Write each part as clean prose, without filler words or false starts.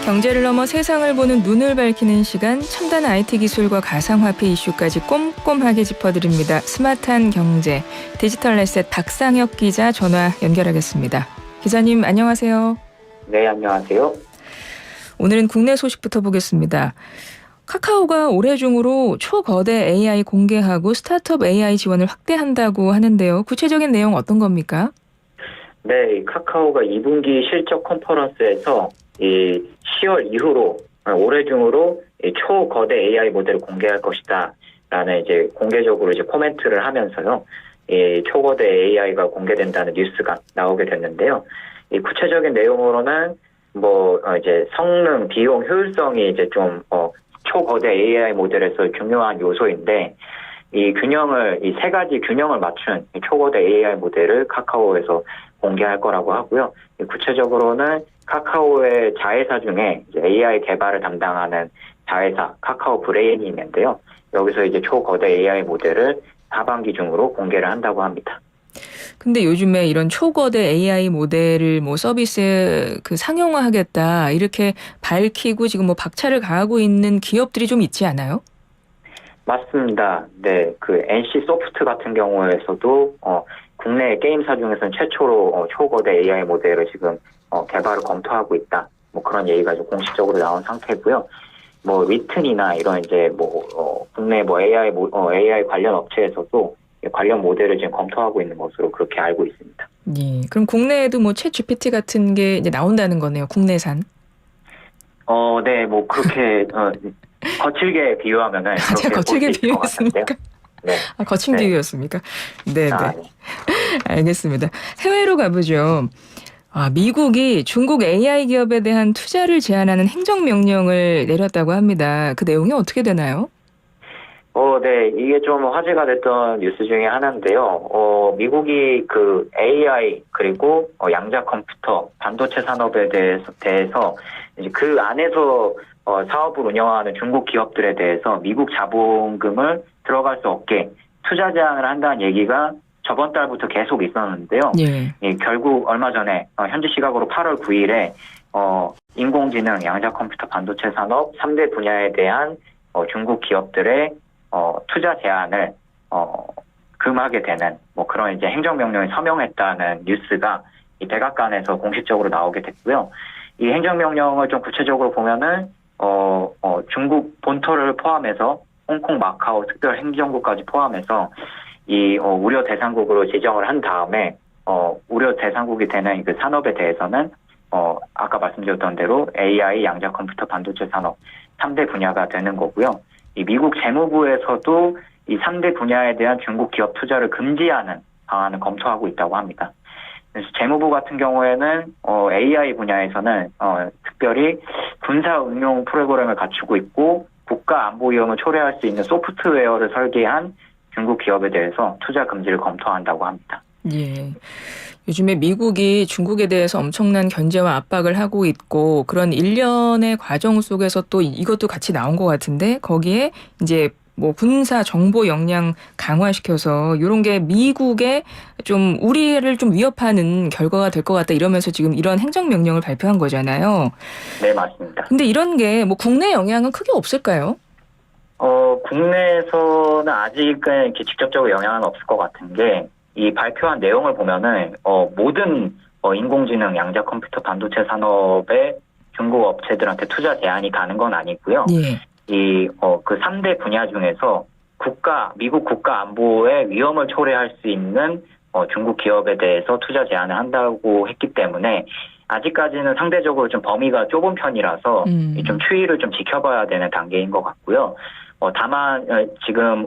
경제를 넘어 세상을 보는 눈을 밝히는 시간, 첨단 IT 기술과 가상화폐 이슈까지 꼼꼼하게 짚어드립니다. 스마트한 경제, 디지털 에셋 박상혁 기자 전화 연결하겠습니다. 기자님 안녕하세요. 네, 안녕하세요. 오늘은 국내 소식부터 보겠습니다. 카카오가 올해 중으로 초거대 AI 공개하고 스타트업 AI 지원을 확대한다고 하는데요. 구체적인 내용 어떤 겁니까? 네, 카카오가 2분기 실적 컨퍼런스에서 이 10월 이후로 올해 중으로 이 초거대 AI 모델을 공개할 것이다라는 이제 공개적으로 이제 코멘트를 하면서요. 이 초거대 AI가 공개된다는 뉴스가 나오게 됐는데요. 이 구체적인 내용으로는 이제 성능, 비용, 효율성이 이제 좀 초거대 AI 모델에서 중요한 요소인데 이 세 가지 균형을 맞춘 이 초거대 AI 모델을 카카오에서 공개할 거라고 하고요. 구체적으로는 카카오의 자회사 중에 이제 AI 개발을 담당하는 자회사 카카오 브레인이 있는데요. 여기서 이제 초거대 AI 모델을 하반기 중으로 공개를 한다고 합니다. 근데 요즘에 이런 초거대 AI 모델을 서비스에 상용화하겠다 이렇게 밝히고 지금 박차를 가하고 있는 기업들이 좀 있지 않아요? 맞습니다. 네, NC 소프트 같은 경우에서도 국내 게임사 중에서는 최초로 초거대 AI 모델을 지금 개발을 검토하고 있다. 그런 얘기가 좀 공식적으로 나온 상태고요. 위튼이나 이런 이제 국내 AI 관련 업체에서도 관련 모델을 지금 검토하고 있는 것으로 그렇게 알고 있습니다. 예. 그럼 국내에도 챗 GPT 같은 게 이제 나온다는 거네요. 국내산. 네, 그렇게 거칠게 비유하면은 제가 거칠게 비유했습니까? 네. 거친 비유였습니까? 네, 네. 네. 알겠습니다. 해외로 가보죠. 미국이 중국 AI 기업에 대한 투자를 제한하는 행정명령을 내렸다고 합니다. 그 내용이 어떻게 되나요? 네, 이게 좀 화제가 됐던 뉴스 중에 하나인데요. 미국이 AI 그리고 양자 컴퓨터, 반도체 산업에 대해서 이제 그 안에서 사업을 운영하는 중국 기업들에 대해서 미국 자본금을 들어갈 수 없게 투자 제한을 한다는 얘기가 저번 달부터 계속 있었는데요. 예, 결국 얼마 전에 현지 시각으로 8월 9일에 인공지능, 양자 컴퓨터, 반도체 산업 3대 분야에 대한 중국 기업들의 투자 제한을 금하게 되는 그런 이제 행정명령에 서명했다는 뉴스가 이 백악관에서 공식적으로 나오게 됐고요. 이 행정명령을 좀 구체적으로 보면은 중국 본토를 포함해서 홍콩, 마카오 특별 행정구까지 포함해서 이 우려 대상국으로 지정을 한 다음에 우려 대상국이 되는 그 산업에 대해서는 아까 말씀드렸던 대로 AI, 양자 컴퓨터, 반도체 산업 3대 분야가 되는 거고요. 이 미국 재무부에서도 이 3대 분야에 대한 중국 기업 투자를 금지하는 방안을 검토하고 있다고 합니다. 그래서 재무부 같은 경우에는 AI 분야에서는 특별히 군사 응용 프로그램을 갖추고 있고 국가 안보 위험을 초래할 수 있는 소프트웨어를 설계한 중국 기업에 대해서 투자 금지를 검토한다고 합니다. 예. 요즘에 미국이 중국에 대해서 엄청난 견제와 압박을 하고 있고 그런 일련의 과정 속에서 또 이것도 같이 나온 것 같은데 거기에 이제 군사 정보 역량 강화시켜서 이런 게 미국에 좀 우리를 좀 위협하는 결과가 될 것 같다 이러면서 지금 이런 행정명령을 발표한 거잖아요. 네, 맞습니다. 근데 이런 게 국내 영향은 크게 없을까요? 국내에서는 아직은 이렇게 직접적으로 영향은 없을 것 같은 게 이 발표한 내용을 보면은 모든 인공지능, 양자 컴퓨터, 반도체 산업의 중국 업체들한테 투자 제한이 가는 건 아니고요. 예. 그 3대 분야 중에서 미국 국가 안보의 위험을 초래할 수 있는 중국 기업에 대해서 투자 제한을 한다고 했기 때문에 아직까지는 상대적으로 좀 범위가 좁은 편이라서 좀 추이를 좀 지켜봐야 되는 단계인 것 같고요. 다만 지금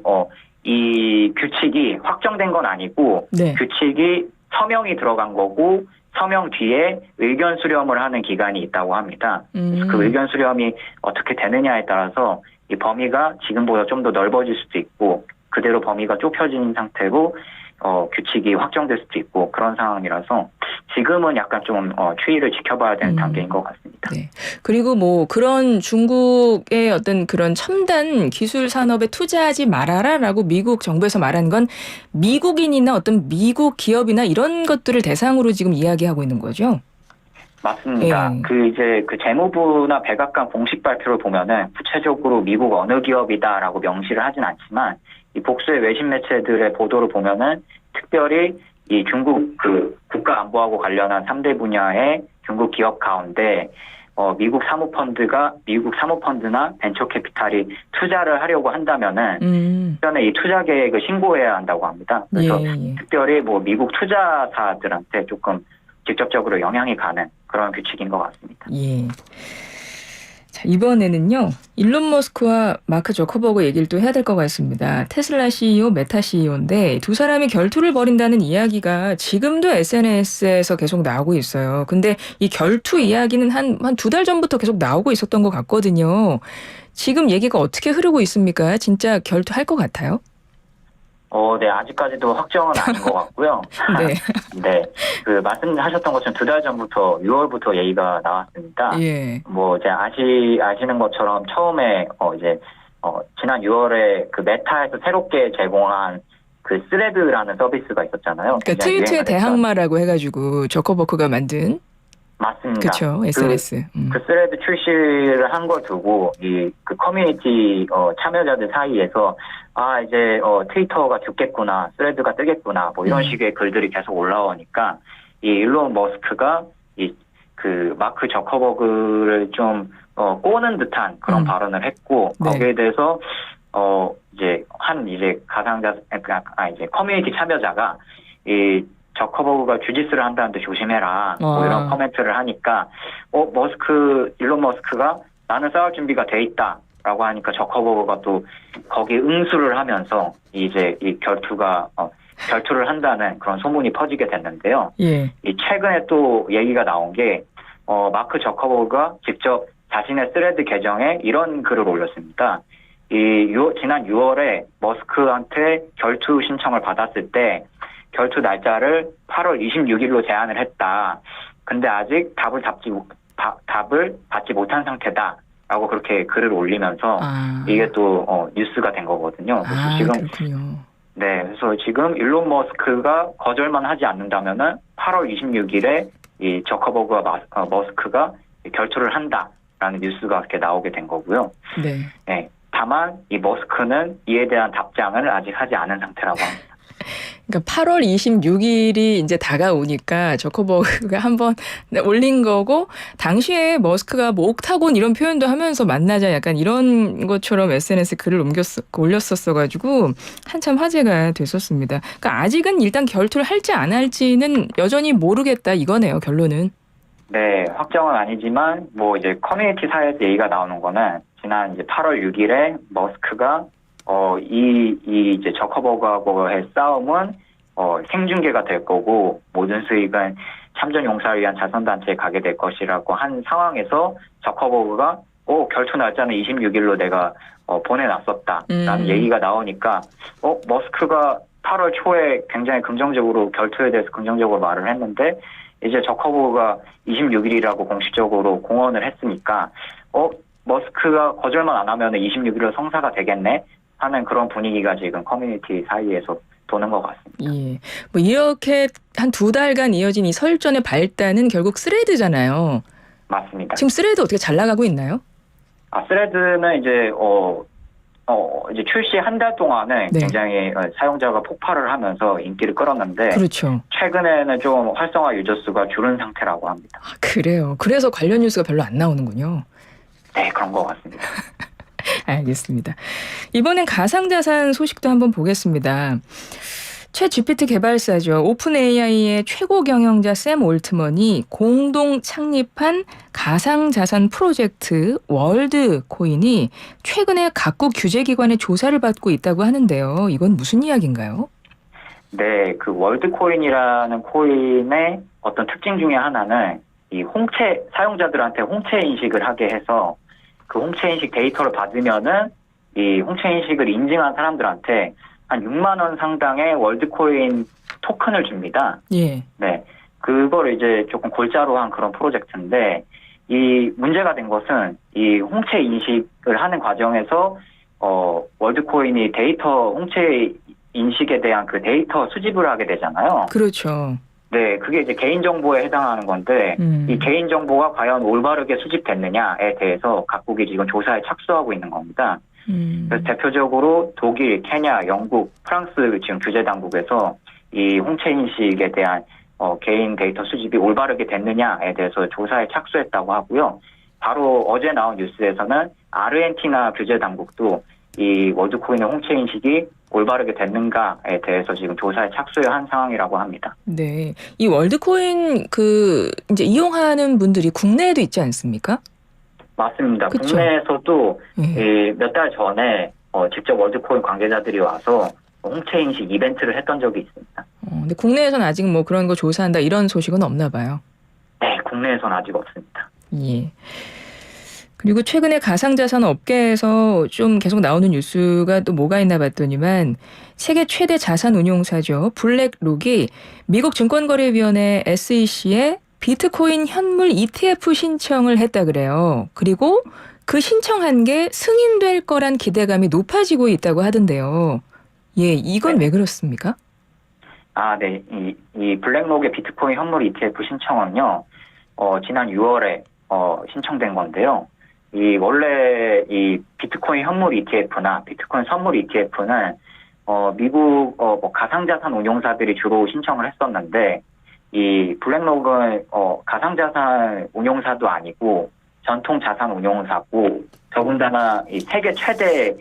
이 규칙이 확정된 건 아니고 네. 규칙이 서명이 들어간 거고 서명 뒤에 의견 수렴을 하는 기간이 있다고 합니다. 그래서 그 의견 수렴이 어떻게 되느냐에 따라서 이 범위가 지금보다 좀 더 넓어질 수도 있고 그대로 범위가 좁혀진 상태로 규칙이 확정될 수도 있고 그런 상황이라서 지금은 약간 좀 추이를 지켜봐야 되는 단계인 것 같습니다. 네. 그리고 그런 중국의 어떤 그런 첨단 기술 산업에 투자하지 말아라라고 미국 정부에서 말한 건 미국인이나 어떤 미국 기업이나 이런 것들을 대상으로 지금 이야기하고 있는 거죠? 맞습니다. 예. 그 재무부나 백악관 공식 발표를 보면은 구체적으로 미국 어느 기업이다라고 명시를 하진 않지만 이 복수의 외신 매체들의 보도를 보면은 특별히 이 중국 그 국가 안보하고 관련한 3대 분야의 중국 기업 가운데 미국 사모펀드나 벤처 캐피탈이 투자를 하려고 한다면은 전에 이 투자 계획을 신고해야 한다고 합니다. 그래서 예. 특별히 뭐 미국 투자사들한테 조금 직접적으로 영향이 가는 그런 규칙인 것 같습니다. 예. 자, 이번에는요. 일론 머스크와 마크 저커버그 얘기를 또 해야 될 것 같습니다. 테슬라 CEO, 메타 CEO인데 두 사람이 결투를 벌인다는 이야기가 지금도 SNS에서 계속 나오고 있어요. 근데 이 결투 이야기는 한 두 달 전부터 계속 나오고 있었던 것 같거든요. 지금 얘기가 어떻게 흐르고 있습니까? 진짜 결투할 것 같아요? 네, 아직까지도 확정은 아닌 것 같고요. 네. 네, 그 말씀하셨던 것처럼 두 달 전부터 6월부터 얘기가 나왔습니다. 예. 뭐 이제 아시는 것처럼 처음에 지난 6월에 그 메타에서 새롭게 제공한 그 스레드라는 서비스가 있었잖아요. 그러니까 트위터의 대항마라고 해가지고 저커버크가 만든. 맞습니다. 그렇죠. SNS. 그 스레드 출시를 한 걸 두고 그 커뮤니티 참여자들 사이에서 이제 트위터가 죽겠구나, 스레드가 뜨겠구나, 뭐 이런 식의 글들이 계속 올라오니까 이 일론 머스크가 그 마크 저커버그를 좀 꼬는 듯한 그런 발언을 했고 네. 거기에 대해서 이제 커뮤니티 참여자가 이 저커버그가 주짓수를 한다는데 조심해라. 뭐 이런 코멘트를 하니까 일론 머스크가 나는 싸울 준비가 돼 있다라고 하니까 저커버그가 또 거기에 응수를 하면서 이제 이 결투를 한다는 그런 소문이 퍼지게 됐는데요. 예. 이 최근에 또 얘기가 나온 게 마크 저커버그가 직접 자신의 스레드 계정에 이런 글을 올렸습니다. 지난 6월에 머스크한테 결투 신청을 받았을 때 결투 날짜를 8월 26일로 제한을 했다. 근데 아직 답을 받지 못한 상태다라고 그렇게 글을 올리면서 이게 또 뉴스가 된 거거든요. 그래서 지금 그렇군요. 네, 그래서 지금 일론 머스크가 거절만 하지 않는다면은 8월 26일에 이 저커버그와 머스크가 결투를 한다라는 뉴스가 이렇게 나오게 된 거고요. 네. 네, 다만 이 머스크는 이에 대한 답장을 아직 하지 않은 상태라고 합니다. 그러니까 8월 26일이 이제 다가오니까 저커버그가 한번 올린 거고 당시에 머스크가 뭐 옥타곤 이런 표현도 하면서 만나자 약간 이런 것처럼 SNS 글을 올렸었어가지고 한참 화제가 됐었습니다. 그러니까 아직은 일단 결투를 할지 안 할지는 여전히 모르겠다 이거네요. 결론은. 네, 확정은 아니지만 뭐 이제 커뮤니티 사이에서 얘기가 나오는 거는 지난 이제 8월 6일에 머스크가 이제 저커버그하고의 싸움은 생중계가 될 거고 모든 수익은 참전 용사를 위한 자선단체에 가게 될 것이라고 한 상황에서 저커버그가 결투 날짜는 26일로 내가 보내놨었다라는 얘기가 나오니까 머스크가 8월 초에 굉장히 긍정적으로 결투에 대해서 긍정적으로 말을 했는데 이제 저커버그가 26일이라고 공식적으로 공언을 했으니까 머스크가 거절만 안 하면 26일로 성사가 되겠네 하는 그런 분위기가 지금 커뮤니티 사이에서 도는 것 같습니다. 예. 뭐 이렇게 한 두 달간 이어진 이 설전의 발단은 결국 스레드잖아요. 맞습니다. 지금 스레드 어떻게 잘 나가고 있나요? 스레드는 이제 이제 출시 한 달 동안은 네. 굉장히 사용자가 폭발을 하면서 인기를 끌었는데 그렇죠. 최근에는 좀 활성화 유저수가 줄은 상태라고 합니다. 그래요. 그래서 관련 뉴스가 별로 안 나오는군요. 네, 그런 것 같습니다. 알겠습니다. 이번엔 가상자산 소식도 한번 보겠습니다. 챗 GPT 개발사죠. 오픈 AI의 최고 경영자 샘 올트먼이 공동 창립한 가상자산 프로젝트 월드코인이 최근에 각국 규제기관의 조사를 받고 있다고 하는데요. 이건 무슨 이야기인가요? 네, 그 월드코인이라는 코인의 어떤 특징 중에 하나는 이 사용자들한테 홍채 인식을 하게 해서 그 홍채 인식 데이터를 받으면은 이 홍채 인식을 인증한 사람들한테 한 6만 원 상당의 월드코인 토큰을 줍니다. 예. 네. 그걸 이제 조금 골자로 한 그런 프로젝트인데 이 문제가 된 것은 이 홍채 인식을 하는 과정에서 월드코인이 홍채 인식에 대한 그 데이터 수집을 하게 되잖아요. 그렇죠. 네, 그게 이제 개인정보에 해당하는 건데, 이 개인정보가 과연 올바르게 수집됐느냐에 대해서 각국이 지금 조사에 착수하고 있는 겁니다. 그래서 대표적으로 독일, 케냐, 영국, 프랑스 지금 규제 당국에서 이 홍채 인식에 대한 개인 데이터 수집이 올바르게 됐느냐에 대해서 조사에 착수했다고 하고요. 바로 어제 나온 뉴스에서는 아르헨티나 규제 당국도 이 월드코인의 홍채 인식이 올바르게 됐는가에 대해서 지금 조사에 착수한 상황이라고 합니다. 네. 이 월드코인 이제 이용하는 분들이 국내에도 있지 않습니까? 맞습니다. 그쵸? 국내에서도 네. 몇 달 전에 직접 월드코인 관계자들이 와서 홍채 인식 이벤트를 했던 적이 있습니다. 근데 국내에서는 아직 뭐 그런 거 조사한다 이런 소식은 없나 봐요. 네, 국내에서는 아직 없습니다. 예. 그리고 최근에 가상자산 업계에서 좀 계속 나오는 뉴스가 또 뭐가 있나 봤더니만 세계 최대 자산 운용사죠. 블랙록이 미국 증권거래위원회 SEC에 비트코인 현물 ETF 신청을 했다 그래요. 그리고 그 신청한 게 승인될 거란 기대감이 높아지고 있다고 하던데요. 예, 이건 네. 왜 그렇습니까? 네. 이 블랙록의 비트코인 현물 ETF 신청은요, 지난 6월에 신청된 건데요. 원래 이 비트코인 현물 ETF나 비트코인 선물 ETF는 미국 뭐 가상자산 운용사들이 주로 신청을 했었는데, 이 블랙록은 가상자산 운용사도 아니고 전통 자산 운용사고, 더군다나 이 세계 최대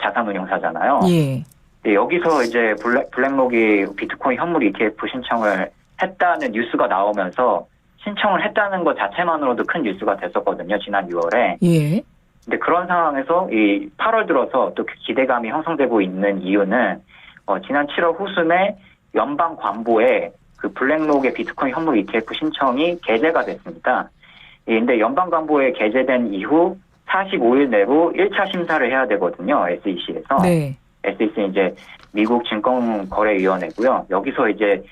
자산 운용사잖아요. 예. 네, 여기서 이제 블랙록이 비트코인 현물 ETF 신청을 했다는 뉴스가 나오면서 신청을 했다는 것 자체만으로도 큰 뉴스가 됐었거든요. 지난 6월에. 예. 근데 그런 상황에서 이 8월 들어서 또 기대감이 형성되고 있는 이유는 지난 7월 후순에 연방 관보에 그 블랙록의 비트코인 현물 ETF 신청이 게재가 됐습니다. 근데 연방 관보에 게재된 이후 45일 내로 1차 심사를 해야 되거든요. SEC에서. 네. SEC는 이제 미국 증권거래위원회고요. 여기서 이제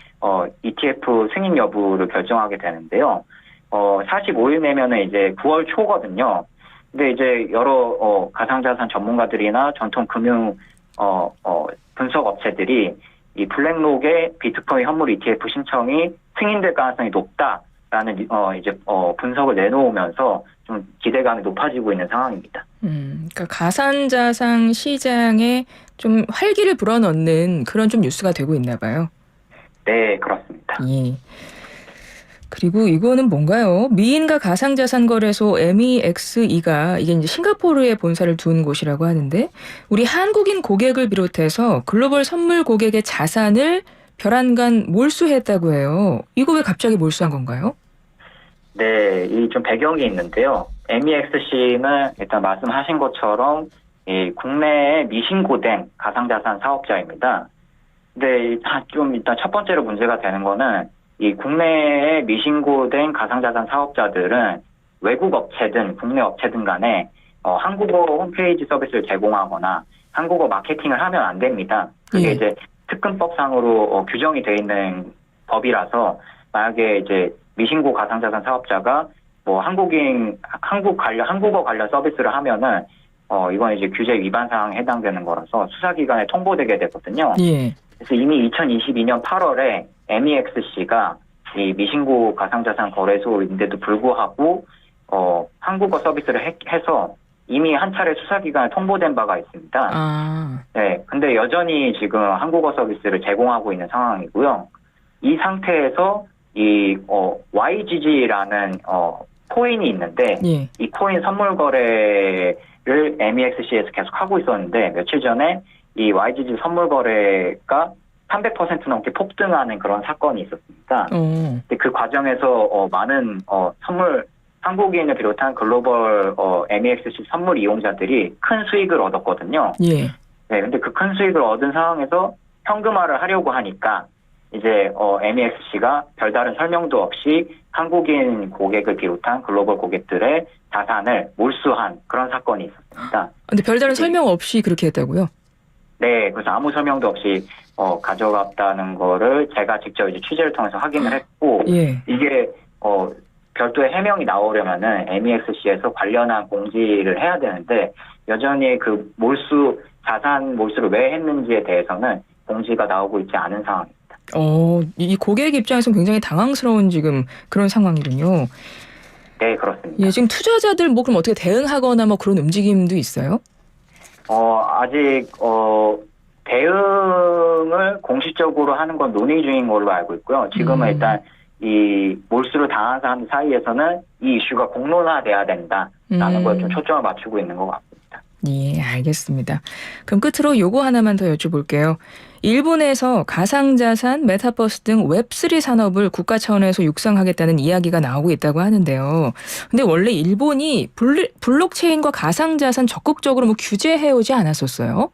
ETF 승인 여부를 결정하게 되는데요. 45일 내면은 이제 9월 초거든요. 근데 이제 여러 가상자산 전문가들이나 전통 금융 분석 업체들이 이 블랙록의 비트코인 현물 ETF 신청이 승인될 가능성이 높다라는 이제 분석을 내놓으면서 좀 기대감이 높아지고 있는 상황입니다. 그러니까 가상자산 시장에 좀 활기를 불어넣는 그런 좀 뉴스가 되고 있나 봐요. 네, 그렇습니다. 예. 그리고 이거는 뭔가요? 미인가 가상자산 거래소 MEXE가 이게 이제 싱가포르에 본사를 둔 곳이라고 하는데 우리 한국인 고객을 비롯해서 글로벌 선물 고객의 자산을 별안간 몰수했다고 해요. 이거 왜 갑자기 몰수한 건가요? 네, 이 좀 배경이 있는데요. MEXC는 일단 말씀하신 것처럼 이 국내에 미신고된 가상자산 사업자입니다. 근데 좀 일단 첫 번째로 문제가 되는 거는 이 국내에 미신고된 가상자산 사업자들은 외국 업체든 국내 업체든 간에 한국어 홈페이지 서비스를 제공하거나 한국어 마케팅을 하면 안 됩니다. 그게 예. 이제 특근법상으로 규정이 되어 있는 법이라서 만약에 이제 미신고 가상자산 사업자가 뭐 한국어 관련 서비스를 하면은 이건 이제 규제 위반 사항에 해당되는 거라서 수사기관에 통보되게 되거든요. 예. 그래서 이미 2022년 8월에 MEXC가 이 미신고 가상자산 거래소인데도 불구하고 한국어 서비스를 해서 이미 한 차례 수사기관에 통보된 바가 있습니다. 아. 네, 근데 여전히 지금 한국어 서비스를 제공하고 있는 상황이고요. 이 상태에서 이 YGG라는 코인이 있는데 예. 이 코인 선물 거래를 MEXC에서 계속 하고 있었는데 며칠 전에 이 YGG 선물 거래가 300% 넘게 폭등하는 그런 사건이 있었습니다. 근데 그 과정에서 많은 한국인을 비롯한 글로벌 MEXC 선물 이용자들이 큰 수익을 얻었거든요. 예. 네, 근데 그 큰 수익을 얻은 상황에서 현금화를 하려고 하니까 이제 MEXC가 별다른 설명도 없이 한국인 고객을 비롯한 글로벌 고객들의 자산을 몰수한 그런 사건이 있었습니다. 근데 별다른 설명 없이 그렇게 했다고요? 네, 그래서 아무 설명도 없이 가져갔다는 거를 제가 직접 이제 취재를 통해서 확인을 했고, 예. 이게 별도의 해명이 나오려면은 MEXC에서 관련한 공지를 해야 되는데 여전히 그 자산 몰수를 왜 했는지에 대해서는 공지가 나오고 있지 않은 상황입니다. 이 고객 입장에서는 굉장히 당황스러운 지금 그런 상황이군요. 네, 그렇습니다. 예, 지금 투자자들 뭐 그럼 어떻게 대응하거나 뭐 그런 움직임도 있어요? 아직 대응을 공식적으로 하는 건 논의 중인 걸로 알고 있고요. 지금은 일단 이 몰수를 당한 사람 사이에서는 이 이슈가 공론화돼야 된다라는 거에 좀 초점을 맞추고 있는 것 같습니다. 예, 알겠습니다. 그럼 끝으로 요거 하나만 더 여쭤볼게요. 일본에서 가상자산, 메타버스 등 웹3 산업을 국가 차원에서 육성하겠다는 이야기가 나오고 있다고 하는데요. 근데 원래 일본이 블록체인과 가상자산 적극적으로 뭐 규제해오지 않았었어요?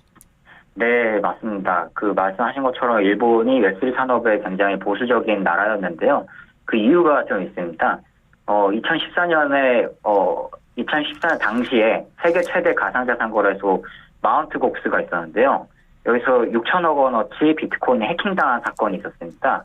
네, 맞습니다. 그 말씀하신 것처럼 일본이 웹3 산업에 굉장히 보수적인 나라였는데요. 그 이유가 좀 있습니다. 2014년 당시에 세계 최대 가상자산 거래소 마운트 곡스가 있었는데요. 여기서 6천억 원어치 비트코인이 해킹당한 사건이 있었습니다.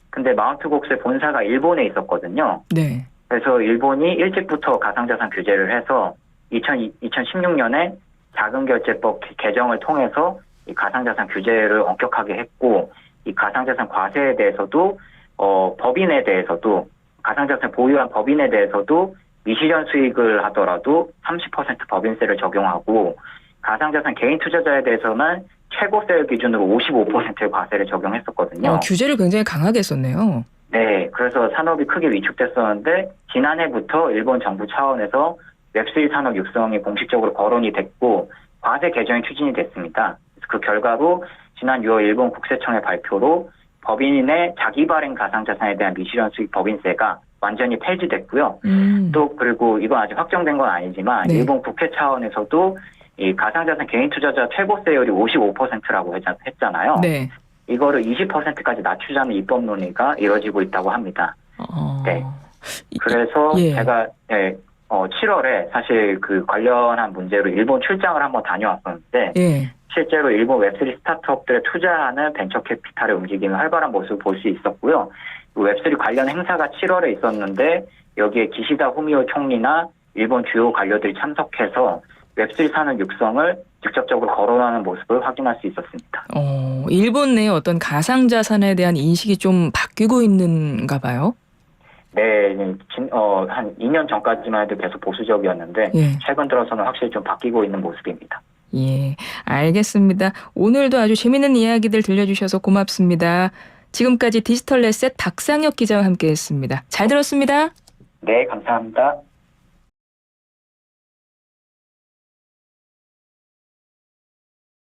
근데 마운트 곡스의 본사가 일본에 있었거든요. 네. 그래서 일본이 일찍부터 가상자산 규제를 해서 2016년에 자금결제법 개정을 통해서 이 가상자산 규제를 엄격하게 했고, 이 가상자산 과세에 대해서도 법인에 대해서도 가상자산 보유한 법인에 대해서도 미실현 수익을 하더라도 30% 법인세를 적용하고, 가상자산 개인 투자자에 대해서는 최고세 기준으로 55%의 과세를 적용했었거든요. 규제를 굉장히 강하게 했었네요. 네, 그래서 산업이 크게 위축됐었는데 지난해부터 일본 정부 차원에서 웹3 산업 육성이 공식적으로 거론이 됐고 과세 개정이 추진이 됐습니다. 그 결과로 지난 6월 일본 국세청의 발표로 법인의 자기 발행 가상자산에 대한 미실현 수익 법인세가 완전히 폐지됐고요. 또 그리고 이건 아직 확정된 건 아니지만 네. 일본 국회 차원에서도 이 가상자산 개인 투자자 최고세율이 55%라고 했잖아요. 네. 이거를 20%까지 낮추자는 입법 논의가 이뤄지고 있다고 합니다. 네. 그래서 제가 7월에 사실 그 관련한 문제로 일본 출장을 한번 다녀왔었는데 실제로 일본 웹3 스타트업들에 투자하는 벤처 캐피탈의 움직임이 활발한 모습을 볼 수 있었고요. 웹3 관련 행사가 7월에 있었는데 여기에 기시다 후미오 총리나 일본 주요 관료들이 참석해서 웹3 산업 육성을 직접적으로 거론하는 모습을 확인할 수 있었습니다. 일본 내 어떤 가상자산에 대한 인식이 좀 바뀌고 있는가 봐요? 네, 한 2년 전까지만 해도 계속 보수적이었는데 최근 들어서는 확실히 좀 바뀌고 있는 모습입니다. 예, 알겠습니다. 오늘도 아주 재미있는 이야기들 들려주셔서 고맙습니다. 지금까지 디지털 레셋 박상혁 기자와 함께했습니다. 잘 들었습니다. 네, 감사합니다.